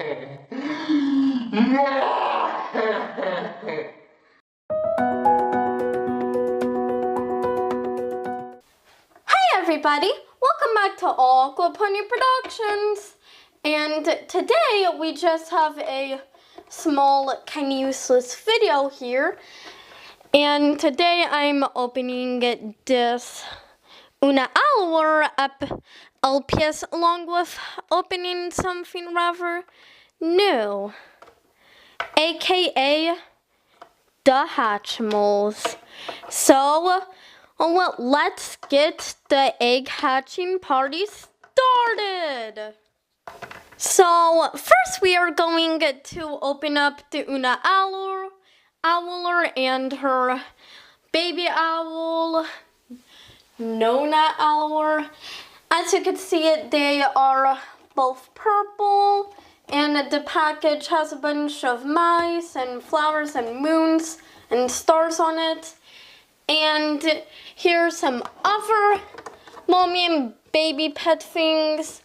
Everybody, welcome back to Aqua Productions, and today we just have a small kind of useless video here, and today I'm opening this Una Hour up LPS along with opening something rather new, aka the Hatchimals. So well, let's get the egg hatching party started. So first we are going to open up the Una Owler and her baby owl, Nona Owler. As you can see, they are both purple, and the package has a bunch of mice and flowers and moons and stars on it. And here's some other mommy and baby pet things,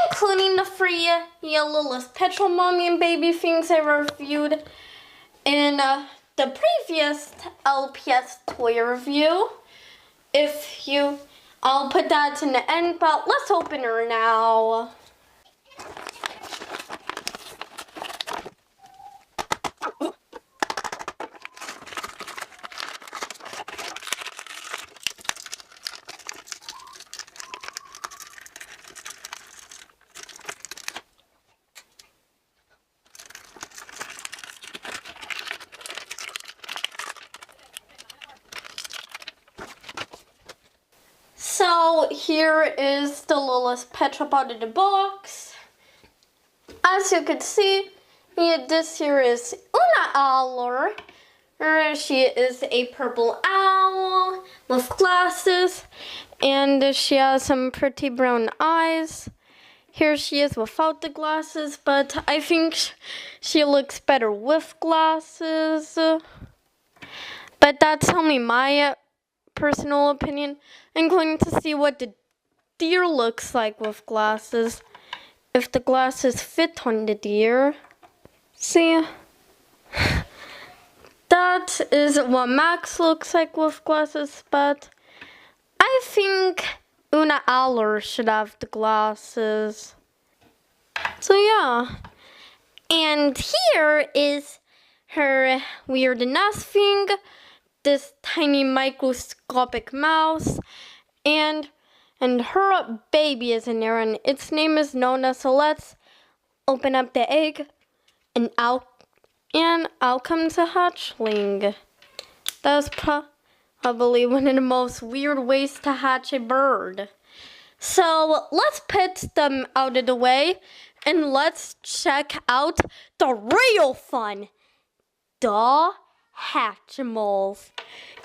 including the free littlest petrol mommy and baby things I reviewed in the previous LPS toy review. I'll put that in the end, but let's open her now. So here is the littlest pet shop out of the box. As you can see, this here is Una Owler. She is a purple owl with glasses, and she has some pretty brown eyes. Here she is without the glasses, but I think she looks better with glasses. But that's only my personal opinion. I'm going to see what the deer looks like with glasses, if the glasses fit on the deer. See, that is what Max looks like with glasses, but I think Una Owler should have the glasses. So yeah, and here is her weird nest thing, this tiny microscopic mouse, and her baby is in there, and its name is Nona. So let's open up the egg, and out comes a hatchling. That's probably one of the most weird ways to hatch a bird. So let's put them out of the way, and let's check out the real fun, the Hatchimals.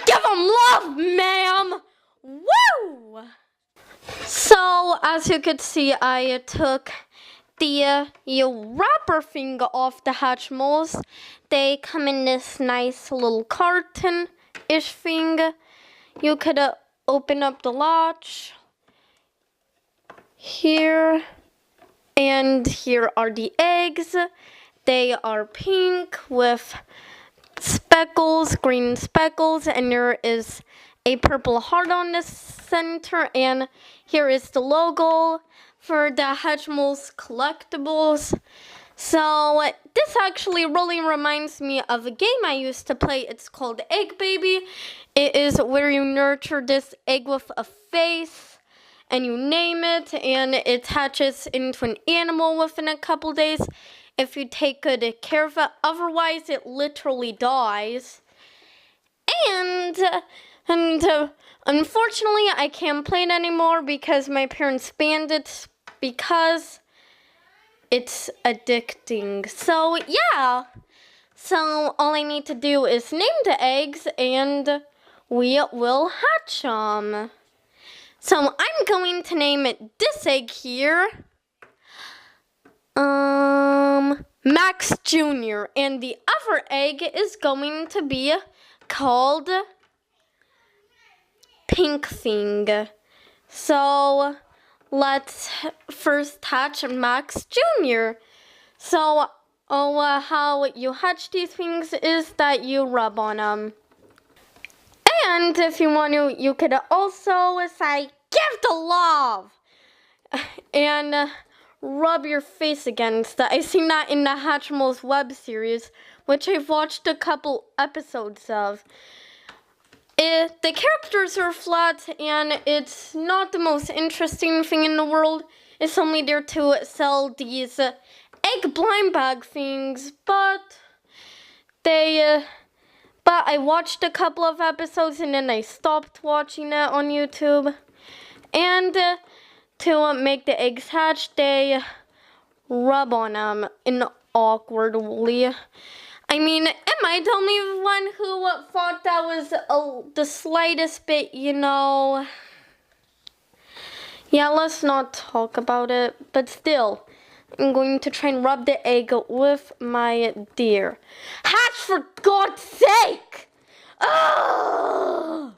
Give them love, ma'am! Woo! So, as you could see, I took the wrapper thing off the Hatchimals. They come in this nice little carton-ish thing. You could open up the latch here, and here are the eggs. They are pink with speckles, green speckles, and there is a purple heart on the center, and here is the logo for the Hatchimals collectibles. So this actually really reminds me of a game I used to play. It's called Egg Baby. It is where you nurture this egg with a face, and you name it, and it hatches into an animal within a couple days if you take good care of it. Otherwise, it literally dies. And unfortunately, I can't play it anymore because my parents banned it because it's addicting. So yeah. So all I need to do is name the eggs, and we will hatch them. So I'm going to name it this egg here, Max Jr. And the other egg is going to be called Pink Thing. So let's first hatch Max Jr. So, how you hatch these things is that you rub on them. And if you want to, you could also say, give the love! And rub your face against that. I've seen that in the Hatchimals web series, which I've watched a couple episodes of. The characters are flat, and it's not the most interesting thing in the world. It's only there to sell these egg blind bag things, but I watched a couple of episodes and then I stopped watching it on YouTube. And to make the eggs hatch, they rub on them in awkwardly. I mean, am I the only one who thought that was the slightest bit, you know? Yeah, let's not talk about it, but still, I'm going to try and rub the egg with my deer. Hatch, for God's sake! Oh!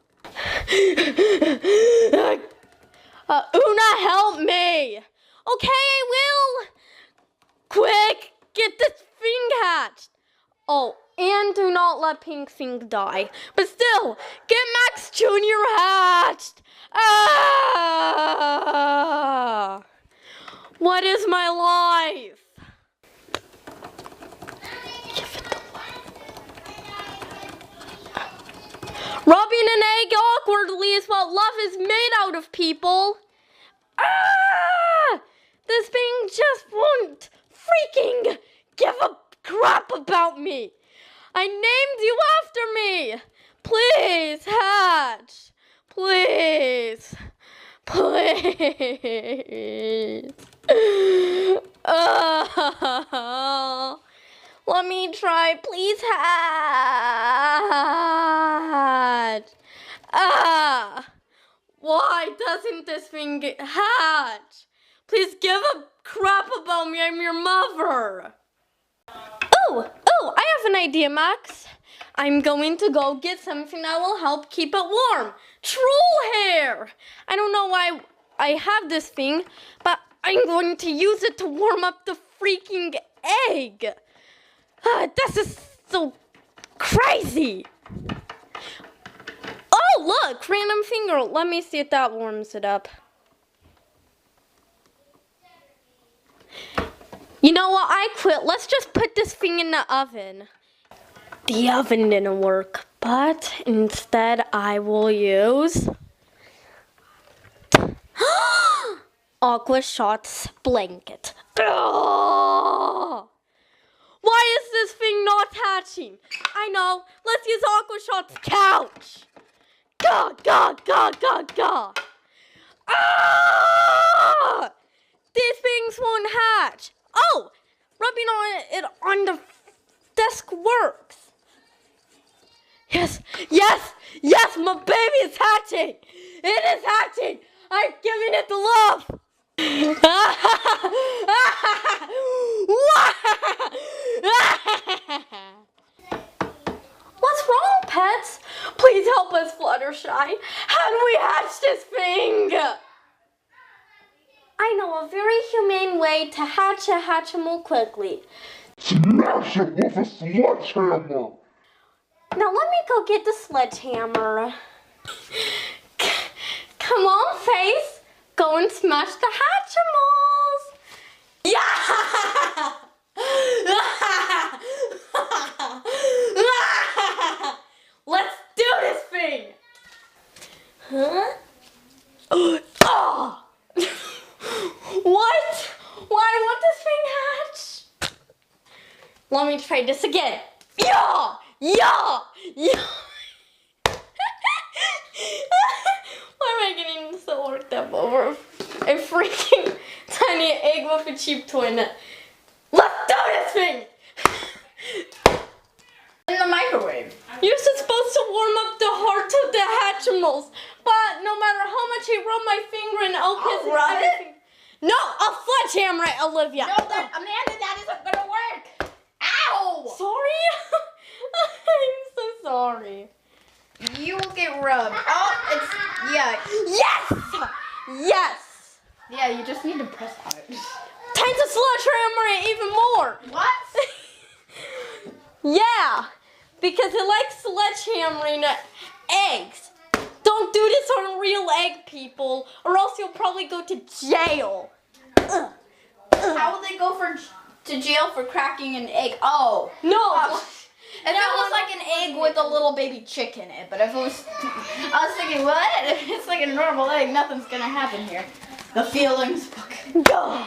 Una, help me! Okay, I will! Quick, get this thing hatched! Oh, and do not let Pink Thing die. But still, get Max Jr. hatched! Ah! What is my life? Give it the life. Rubbing an egg awkwardly is what love is made out of, people. Ah! This thing just won't freaking give a crap about me. I named you after me. Please hatch. Please. Please. Let me try. Please hatch. Why doesn't this thing hatch? Please give a crap about me. I'm your mother. Oh, I have an idea, Max. I'm going to go get something that will help keep it warm. Troll hair! I don't know why I have this thing, but I'm going to use it to warm up the freaking egg. This is so crazy. Oh, look, random finger. Let me see if that warms it up. You know what? I quit. Let's just put this thing in the oven. The oven didn't work, but instead I will use Aqua Shot's blanket. Ugh! Why is this thing not hatching? I know. Let's use Aqua Shot's couch. Gah, gah, gah, gah, gah. Ah! These things won't hatch. Oh, rubbing it on the desk works. Yes, my baby is hatching. It is hatching. I'm giving it the love. What's wrong, pets? Please help us, Fluttershy. How do we hatch this thing? I know a very humane way to hatch a Hatchimal quickly. Smash it with a sledgehammer! Now let me go get the sledgehammer. Come on, Face. Go and smash the Hatchimals. Yeah! Let's do this thing. Huh? Oh! What? Why won't this thing hatch? Let me try this again. Yeah! Why am I getting so worked up over a freaking tiny egg with a cheap toy in it? Let's do this thing! In the microwave. You're supposed to warm up the heart of the Hatchimals, but no matter how much I rub my finger in LPS and everything. No, a sledgehammer, Olivia. No, Amanda, that isn't gonna work. Ow! Sorry? I'm so sorry. You will get rubbed. Oh, it's, yeah. Yes! Yeah, you just need to press on it. Time to sledgehammer it even more. What? Yeah, because it likes sledgehammering eggs. Don't do this on a real egg, people, or else you'll probably go to jail. How will they go to jail for cracking an egg? Oh. No. If it was like an egg with a little baby chick in it, but if it was, I was thinking, what? If it's like a normal egg, nothing's gonna happen here. The feelings book. Go.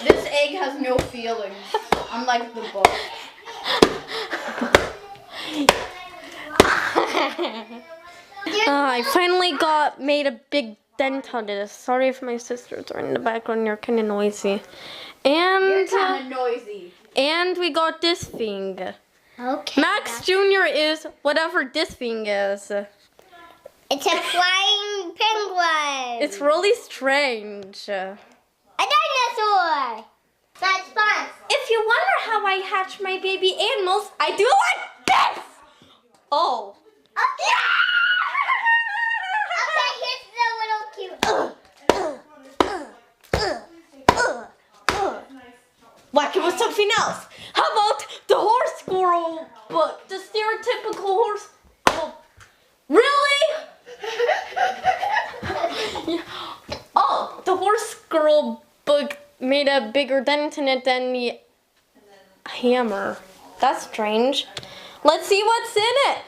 This egg has no feelings, unlike the book. I finally made a big dent on this. Sorry if my sisters are in the background, you're kind of noisy. You're kind of noisy. And we got this thing. Okay. Max Jr. is whatever this thing is. It's a flying penguin. It's really strange. A dinosaur. That's fun. If you wonder how I hatch my baby animals, I do it like this! Oh. Okay, here's the little cute. Whack it with something else. How about the horse squirrel book? The stereotypical horse. Oh, really? Oh, the horse squirrel book made a bigger dent in it than the hammer. That's strange. Let's see what's in it.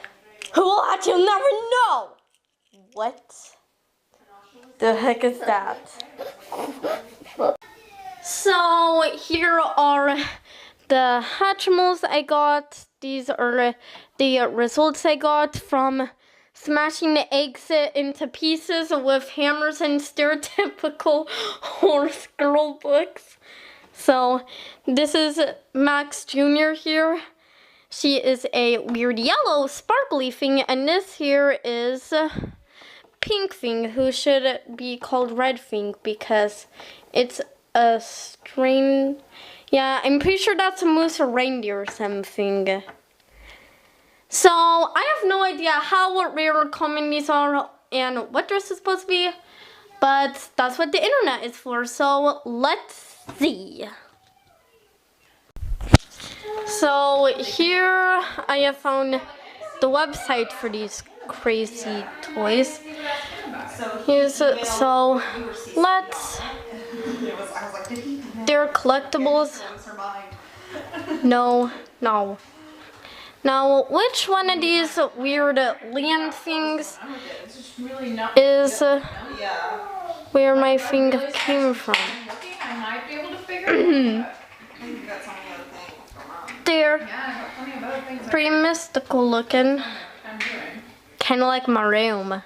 Who will hatch? You'll never know. What the heck is that? So here are the Hatchimals I got. These are the results I got from smashing the eggs into pieces with hammers and stereotypical horse girl books. So this is Max Jr. here. She is a weird yellow sparkly thing, and this here is pink thing, who should be called red thing because it's a strain. Yeah, I'm pretty sure that's a moose or reindeer or something. So I have no idea how rare or common these are and what they're supposed to be, but that's what the internet is for. So let's see. So here I have found the website for these crazy toys. So let's. They're collectibles. No. Now, which one of these weird land things is where my thing came from? They're pretty mystical looking. Kind of like my room.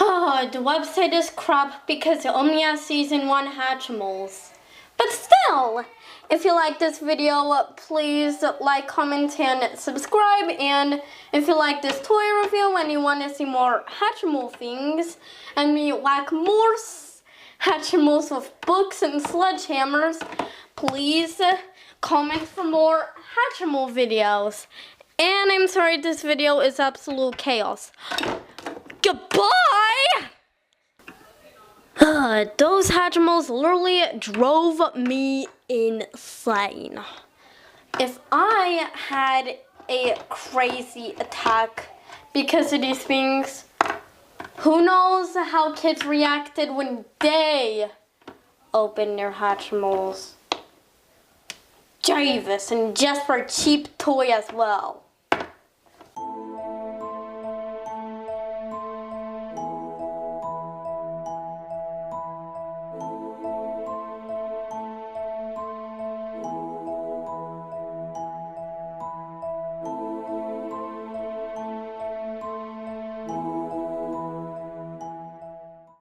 Oh, the website is crap because it only has season 1 Hatchimals. But still, if you like this video, please like, comment, and subscribe. And if you like this toy review and you want to see more Hatchimal things, and me whack more Hatchimals with books and sledgehammers, please comment for more Hatchimal videos. And I'm sorry this video is absolute chaos. Goodbye! Those Hatchimals literally drove me insane. If I had a crazy attack because of these things, who knows how kids reacted when they opened their Hatchimals. Jarvis and just for a cheap toy as well.